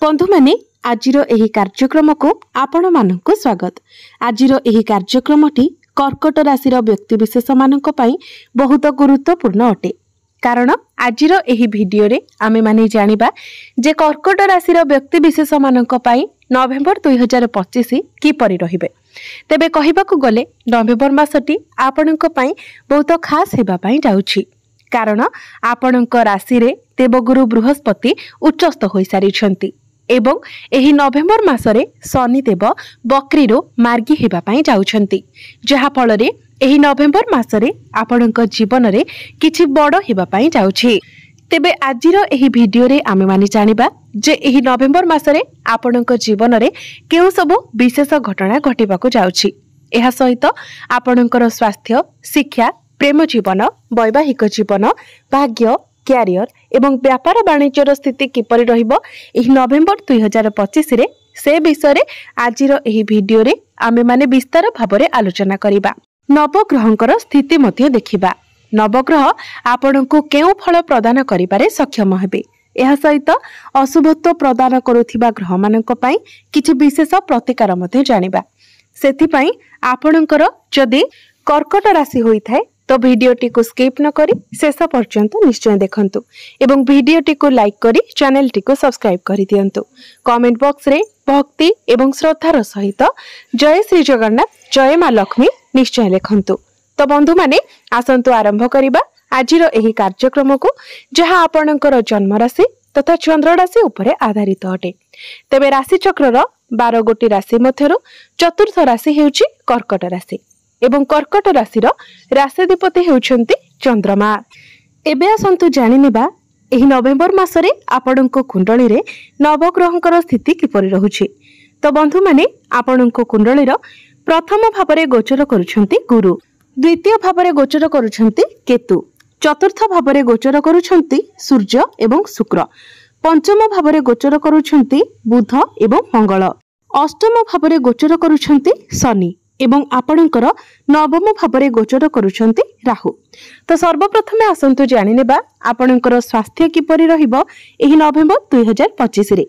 बंधु माने आजिर एही कार्यक्रम को आपण मानक स्वागत। आजिर एही कार्यक्रमटी कर्कट राशि व्यक्ति विशेष मानक पई बहुत गुरुत्वपूर्ण अटे। कारण आजिर एही वीडियो रे आमे माने जानिबा जे कर्कट राशि व्यक्ति विशेष मानक पई नवेम्बर 2025 किपरि रहिबे। तेबे कहिबाकू गले नवेम्बर मासटी आपणक पई बहुत खास हेबा पई जाउछि। कारण आपणक राशि रे देवगुरु बृहस्पति उच्चस्थ होई सारिछंती एवं एही नवेम्बर मासरे शनि देव बक्रीरो मार्गी हेबा पई जाउछंती, जहा फल रे एही नवेम्बर मासरे आपणक जीवन रे किछि बड़ हेबा पई जाउछि। तेबे आजिर एही वीडियो रे आमे माने जानिबा जे एही नवेम्बर मासरे आपणक जीवन रे केउ सब विशेष घटना घटिबाकू जाउछि। एहा सहित आपणकर स्वास्थ्य, शिक्षा, प्रेम जीवन, वैवाहिक जीवन, भाग्य, क्यारियर एवं व्यापार वाणिज्यर स्थिति किपरि रहिबो एही नवेम्बर 2025 रे से विषय रे आजिर एही वीडियो रे आमे माने विस्तार भाबरे आलोचना करिबा। नवग्रहंकर स्थिति मध्ये देखिबा। नवग्रह आपणको केउ फल प्रदान करिबारे सक्षम हेबे। एहा सहित अशुभत्व प्रदान करुथिबा ग्रह मानक पई किछि विशेष प्रतिकार मध्ये जानिबा। सेथि पई आपणकर जदि कर्कट राशि होई थाए तो वीडियोटी को स्किप न करी शेष पर्यंत निश्चय देखंतु एवं वीडियोटी को लाइक करी चैनलटी को सब्सक्राइब करि दियंतु। कमेंट बॉक्स रे भक्ति एवं श्रद्धार सहित जय श्री जगन्नाथ, जय मां लक्ष्मी निश्चय लिखंतु। तो बंधु माने आसंतु आरंभ करिबा आजिर एही कार्यक्रम को, जहा आपणकर जन्म राशि तथा चंद्र राशि उपरे आधारित अटे। तेबे राशि चक्रर 12 गोटी राशि मध्यरु चतुर्थ राशि हेउची कर्कट राशि एवं कर्कट राशिर राशिधिपति हेउछंती चंद्रमा। एबे आसंतु जानि नेबा एही नवेम्बर मासरे आपणको कुंडली रे नवग्रहंकर स्थिति किपरि रहुछि। तो बंधु माने आपणको कुंडलीर प्रथम भावरे गोचर करूछंती गुरु, द्वितीय भावरे गोचर करूछंती केतु, चतुर्थ भावरे गोचर करूछंती सूर्य एवं शुक्र, पंचम भावरे गोचर करूछंती बुध एवं मंगल, अष्टम भावरे गोचर करूछंती शनि एवं आपणकर नवम भावरे गोचर करूछंती राहु। तो सर्वप्रथमे आसंतु जानि नेबा आपणकर स्वास्थ्य किपरि रहिबो एही नवेम्बर 2025 रे।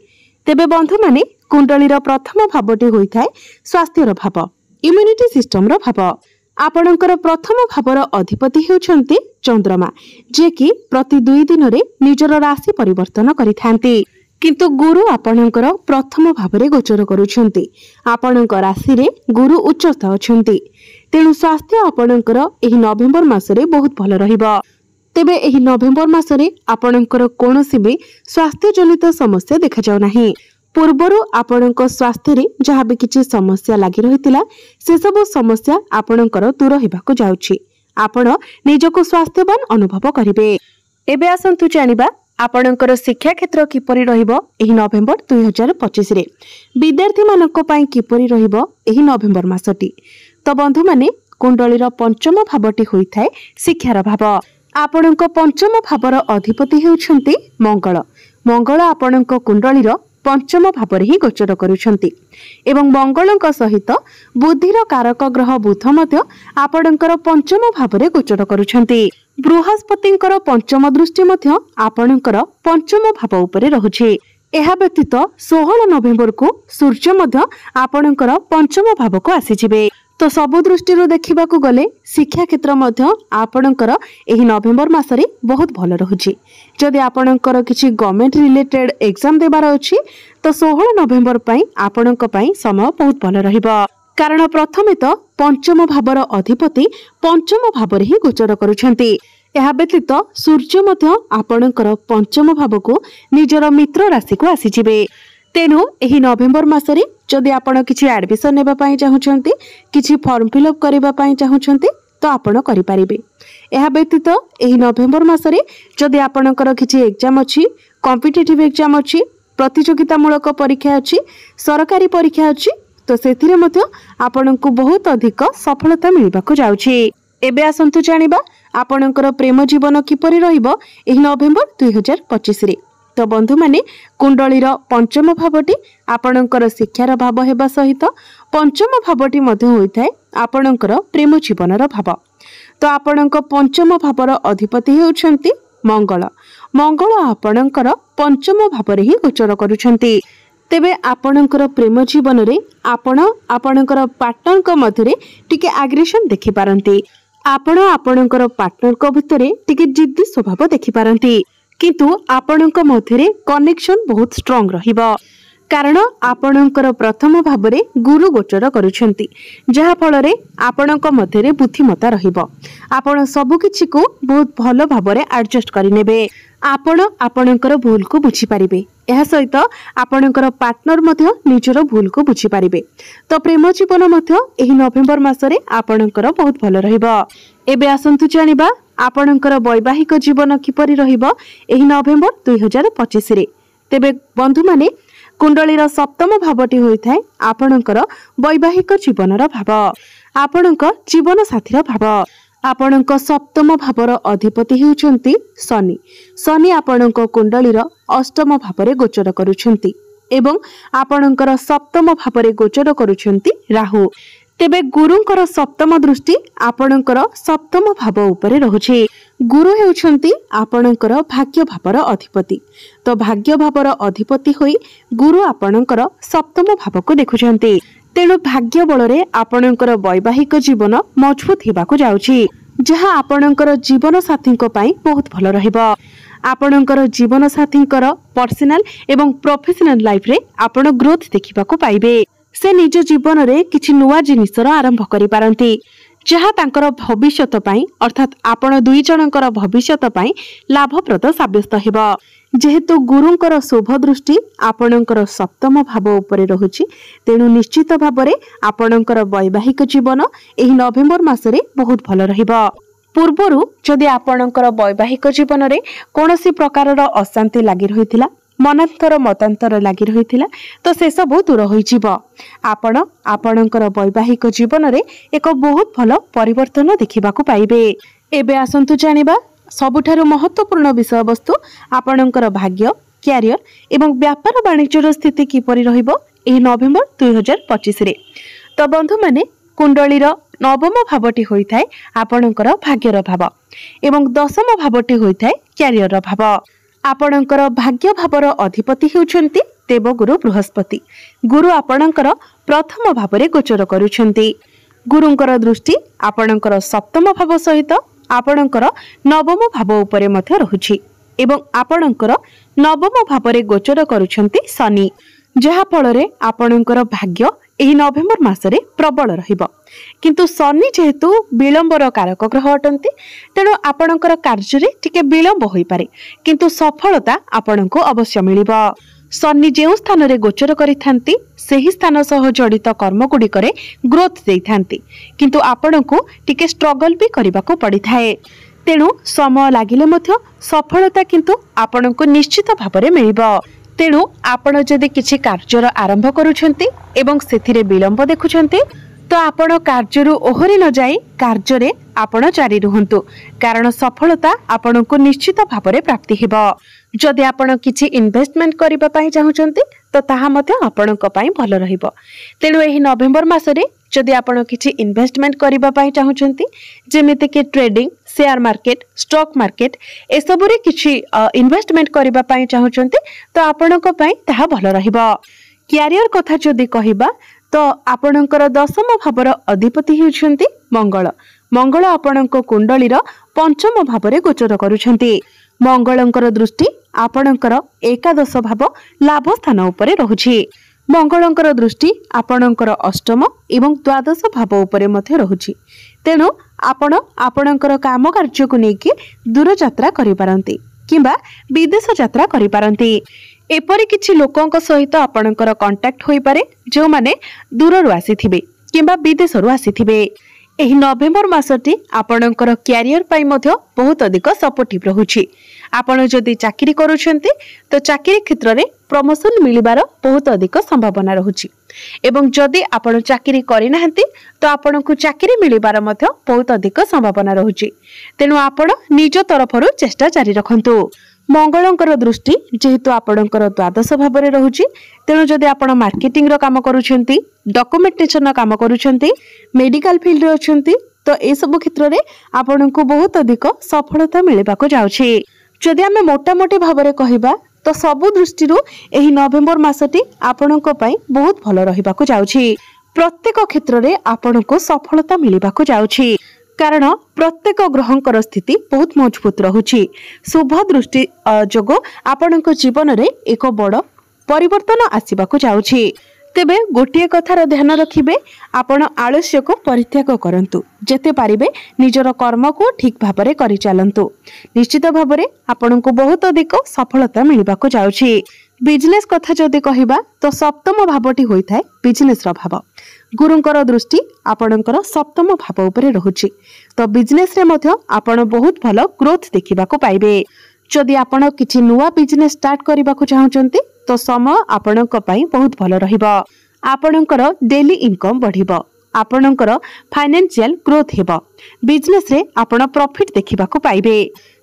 तेबे बंधु माने कुंडलीर प्रथम भावटी होई थाए स्वास्थ्यर भाव, इम्यूनिटी सिस्टम रो भाव। आपणकर प्रथम भावर अधिपति हेउछंती चंद्रमा, जे कि प्रति 2 दिन रे निजर राशि परिवर्तन करिथांती। किंतु गुरु आपणकर प्रथम भावरे गोचर करूछंती। आपणक राशि रे गुरु उच्चस्थ अछंती, तेणु स्वास्थ्य आपणकर एही नवेम्बर मासरे बहुत भल रहिबो। तेबे एही नवेम्बर मासरे आपणकर कोनोसी भी स्वास्थ्य जनित समस्या देखा जाउ नाही। पूर्वरु आपणक स्वास्थ्य रे जहा भी किछि समस्या लागि रहितिला से सब समस्या आपणकर दूर हेबाकू जाउछि। आपण निजको स्वास्थ्यवान अनुभव करिवे। एबे आसंतु जानिबा आपणकर शिक्षा क्षेत्र किपरि रहिबो एही नवेम्बर 2025 रे। विद्यार्थी मानक पई किपरि रहिबो एही नवेम्बर मासटी। तो बंधु माने कुंडलीर पंचम भावटी होई थाए शिक्षार भाव। आपणक पंचम भावर अधिपति हेउछंती मंगल। मंगल आपणक कुंडलीर पंचम भावरे ही गोचर करूछंती एवं मंगलक सहित बुद्धिर कारक ग्रह बुध मध्य आपणकर पंचम भावरे गोचर करूछंती। बृहस्पतिंकर पंचम दृष्टि मध्य आपणकर पंचम भाव उपरे रहुछि। एहा व्यतीत 16 नवेम्बर को सूर्य मध्य आपणकर पंचम भाव को आसीजिबे। तो सब दृष्टि देखा गले शिक्षा क्षेत्र मध्य आपणकर एही नवेम्बर मासरे बहुत भल रहुछि। जदि आपणकर किछि गवर्नमेंट रिलेटेड एग्जाम देबार अछि तो 16 नवेम्बर पई आपणक पई समय बहुत भल रहिबो। कारण प्रथमे तो पंचम भावर अधिपति पंचम भावरे ही गोचर करूछंती। एहा व्यतीत सूर्य मध्य आपणकर पंचम भाव को निजर मित्र राशि को आसीजिबे। तेणु एही नवेम्बर मासरे जदि आपण किछि एडमिशन नेबा पई चाहुछंती, किछि फॉर्म फिलअप करिबा पई चाहुछंती तो आपण करि परिबे। एहा व्यतीत एही नवेम्बर मासरे जदि आपणकर किछि एग्जाम अछि, कॉम्पिटिटिव एग्जाम अछि, प्रतियोगितामूलक परीक्षा अछि, सरकारी परीक्षा अछि तो सेथिरे मध्य आपणको बहुत अधिक सफलता मिलिबाकू जाउछि। एबे आसंतु जानिबा आपणकर प्रेम जीवन किपरि रहिबो एही नवेम्बर 2025 रे। तो बंधु माने कुंडलीर पंचम भावटी आपणकर शिक्षार भाव हेबा सहित पंचम भावटी मध्ये होई थाए आपणकर प्रेम जीवनर भाव। तो आपणक पंचम भावर अधिपति हेउछंती मंगल। मंगल आपणकर पंचम भावरे ही गोचर करूछंती। तेबे आपणकर प्रेम जीवन रे आपणकर पार्टनर मध्य टिके आग्रेशन देखि पारंती। आपणकर पार्टनर भितर टिके जिद्दी स्वभाव देखि पारंती, किंतु आपणक मध्य कनेक्शन बहुत स्ट्रांग रहिबो। कारण आपणकर प्रथम भाव में गुरु गोचर करुछंती, जहा फल रे आपणक मध्य बुद्धिमता रहिबो। आपण सब किछि को बहुत भलो भाव में एडजस्ट करिनेबे। आपणकर भूल को बुझी पारिबे। एहा सहित आपणकर पार्टनर मध्य निजर भूल को बुझी पारिबे। तो प्रेम जीवन मध्य एही नवेम्बर मासरे आपणकर बहुत भलो रहिबो। एबे आसंतु जानिबा आपणकर वैवाहिक जीवन किपरि रहिबो एही नवेम्बर 2025 रे। तेबे बंधु माने कुंडलीर सप्तम भावटी होइथाय आपणकर वैवाहिक जीवनर भाव, आपणक जीवन साथीर भाव। आपणक सप्तम भावर अधिपति हेउचंती शनि। शनि आपणक कुंडलीर अष्टम भावरे गोचर करुछंती एवं आपणकर सप्तम भावरे गोचर करुछंती राहु। तेबे गुरुंकर सप्तम दृष्टि आपणकर सप्तम भाव उपरे रहुछि। गुरु हेउछंती आपणकर भाग्य भावर अधिपति। तो भाग्य भावर अधिपति होई गुरु आपणकर सप्तम भाव को देखुछंती। तेणु भाग्य बलरे आपणकर वैवाहिक जीवन मजबूत हेबाकु जाउछि, जहा आपणकर जीवन साथींको पई बहुत भलो रहिबो। आपणकर जीवन साथींकर पर्सनल एवं प्रोफेशनल लाइफ रे आपण ग्रोथ देखिबाकु पाइबे। से निज जीवन रे किछि नुवा जिनिसर आरंभ करि पारंती, जहा तांकर भविष्यत पई अर्थात आपण दुई जनकर भविष्यत पई लाभप्रद साब्यस्त हेबो। जेहेतु गुरुंकर शुभ दृष्टि आपणकर सप्तम भाव उपरे रहुछि, तेणु निश्चित भाबरे आपणकर वैवाहिक जीवन एही नवेम्बर मासरे बहुत भलो रहिबो। पूर्वरु जदि आपणकर वैवाहिक जीवन रे कोनोसी प्रकारर अशांति लागि रहिथिला, मनांतर मतांतर लागि रहिथिला, तो से सब दूर होई जिवो। आपणकर वैवाहिक जीवन रे एक बहुत भलो परिवर्तन देखिबाकु पाइबे। एबे आसंतु जानिबा सबुठारु महत्वपूर्ण विषय वस्तु आपणकर भाग्य, क्यारियर एवं व्यापार वाणिज्यर स्थिति किपरि रहिबो एही नवेम्बर 2025 रे। तो बंधु माने कुंडलीर नवम भावटी होइथाय आपणकर भाग्यर भाव एवं दशम भावटी होइथाय क्यारियर भाव। आपणकर भाग्य भावर अधिपति हेउछंती देवगुरु बृहस्पति। गुरु आपणकर प्रथम भावरे गोचर करुछंती। गुरुंकर दृष्टि आपणकर सप्तम भाव सहित आपणकर नवम भाव उपरे मध्य रहुछि एवं आपणकर नवम भावरे गोचर करुछंती शनि, जहा फल रे आपणकर भाग्य एही नवेम्बर मासरे प्रबल रहिबो। किंतु शनि जेहेतु विलंबर कारक ग्रह अटंती, तेणु आपणकर कार्य रे टिके विलंब होई पारे, किंतु सफलता आपणको अवश्य मिलिबो। शनि जेउ स्थान रे गोचर करिथांती सेही स्थान सह जड़ित कर्म गुड़िकरे ग्रोथ देइथांती, किंतु आपणको टिके स्ट्रगल भी करबाको पड़ी थाए। तेणु समय लागिले मध्य सफलता किंतु आपणको निश्चित भाबरे मिलिबो। तेणु आपण जदि किछि कार्यर आरंभ करूछंती एवं सेथिरे विलंब देखुछंती, तो आपण कार्यरु ओहरी न जाई कार्य आपण जारी रुहंतु, कारण सफलता आपणको निश्चित भाबरे प्राप्ति हेबो। जदि आपण किछि इन्वेस्टमेंट करिबा पई चाहुचंती तो ताहा मध्ये आपणको पई भलो रहिबो। तेणु एही नवेम्बर मासरे जदि आपण किछि इन्वेस्टमेंट करिबा पई चाहुचंती, जेमिति कि trading, share market, stock market ए सबरे किछि इन्वेस्टमेंट करिबा पई चाहुचंती तो आपणको पई ताहा भलो रहिबो। क्यारियर कथा जदि कहिबा तो आपणकर दशम भावर अधिपति हेउछंती मंगल। मंगल आपणको कुंडलीर पंचम भावरे गोचर करुछंती। मंगलंकर दृष्टि आपणकर एकादश भाव लाभ स्थान उपरे रहुछि। मंगलंकर दृष्टि आपणकर अष्टम एवं द्वादश भाव उपरे मध्य रहुछि। तेणु आपण आपणकर काम कार्य को नेकी दूर यात्रा करि पारंती किंबा विदेश यात्रा करि पारंती। एपरि किछि लोकंक सहित आपणकर कांटेक्ट होई पारे जो माने दूररु आसीथिबे किंबा विदेशरु आसीथिबे। एही नवेम्बर मासटी आपणकर क्यारियर पाई मध्य बहुत अधिक सपोर्टिव रहुछि। आपण जदि चाकरी करूछंती तो चाकरी क्षेत्र रे प्रमोशन मिलिबार बहुत अधिक संभावना रहुछि एवं जदि आपण चाकरी करि नाहंती तो आपणकु चाकरी मिलिबार मध्य बहुत अधिक संभावना रहुछि। तेनु आपण निज तरफरु चेष्टा जारी रखंतु। मंगलंकर दृष्टि जेहेतु आपणकर द्वादश भावरे रहुछि, तेणु जदि आपण मार्केटिंग रो काम करूछंती, डॉक्यूमेंटेशन रो काम करूछंती, मेडिकल फील्ड रे अछंती तो ए सब क्षेत्र रे आपणकु बहुत अधिक सफलता मिलिबाको जाउछि। जदि आमे मोटा मोटी भावरे कहिबा तो सबु दृष्टि एही नवेम्बर मासटी आपणक पई बहुत भल रहिबाकु जाउछि। प्रत्येक क्षेत्र में आपणको सफलता मिलिबाकु जाउछि कारण प्रत्येक ग्रहंकर स्थिति बहुत मजबूत रहुछि। शुभ दृष्टि जोगो आपणक जीवन रे एक बड़ परिवर्तन आसीबाकु जाउछि। तेबे गोटे कथार ध्यान रखिबे, आपण आलस्य को परित्याग करंतु, जेते पारिबे निजर कर्म को ठीक भाबरे करि चालंतु। निश्चित भाबरे आपणको बहुत अधिक सफलता मिलिबाकु जाउछि। बिजनेस कथा जदि कहिबा तो सप्तम भावटी होई थाए बिजनेस रो भाव। गुरुंकर दृष्टि आपणकर सप्तम भाव उपरे रहुछि, तो बिजनेस रे मध्य आपण बहुत भलो ग्रोथ देखिबाकु पाइबे। जदि आपण किछि नुवा बिजनेस स्टार्ट करिबाकु चाहुचंती तो समय आपणक पई बहुत भलो रहिबो। आपणकर डेली इनकम बढ़िबो, आपणकर फाइनेंशियल ग्रोथ हेबो। बिजनेस रे आपण प्रॉफिट देखिबाकु पाइबे।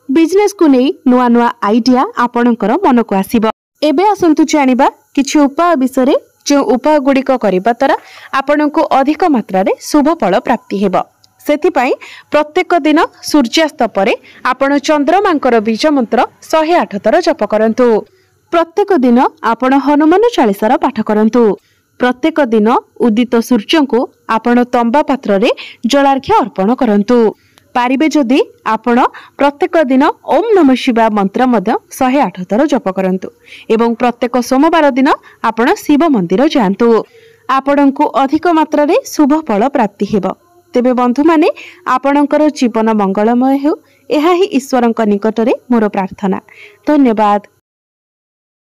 बिजनेस को नै नुवा नुवा आइडिया आपणकर मन को आसीबो। एबे आसंतु जानिबा किछि उपाय विषय जो उपाय गुड़िक करबा द्वारा आपणको अधिक मात्रा रे शुभ फल प्राप्ति हेबो। सेथिपाई प्रत्येक दिन सूर्यास्त परे आपण चंद्रमांकर बीज मंत्र 108 थर जप करंतु। प्रत्येक दिन आपण हनुमान चालीसार पाठ करंतु। प्रत्येक दिन उदित सूर्य को आपण तंबा पात्र रे जलार्घ्य अर्पण करंतु। पारिबे जदि आपण प्रत्येक दिन ओम नमः शिवाय मंत्र मध्य 108 थर जप करंतु एवं प्रत्येक सोमवार दिन आपण शिव मंदिर जांतु। आपणको अधिक मात्रा रे शुभ फल प्राप्ति हेबो। तेबे बंधु माने आपणकर जीवन मंगलमय हो, एहा ही ईश्वरंक निकटरे मोर प्रार्थना। धन्यवाद।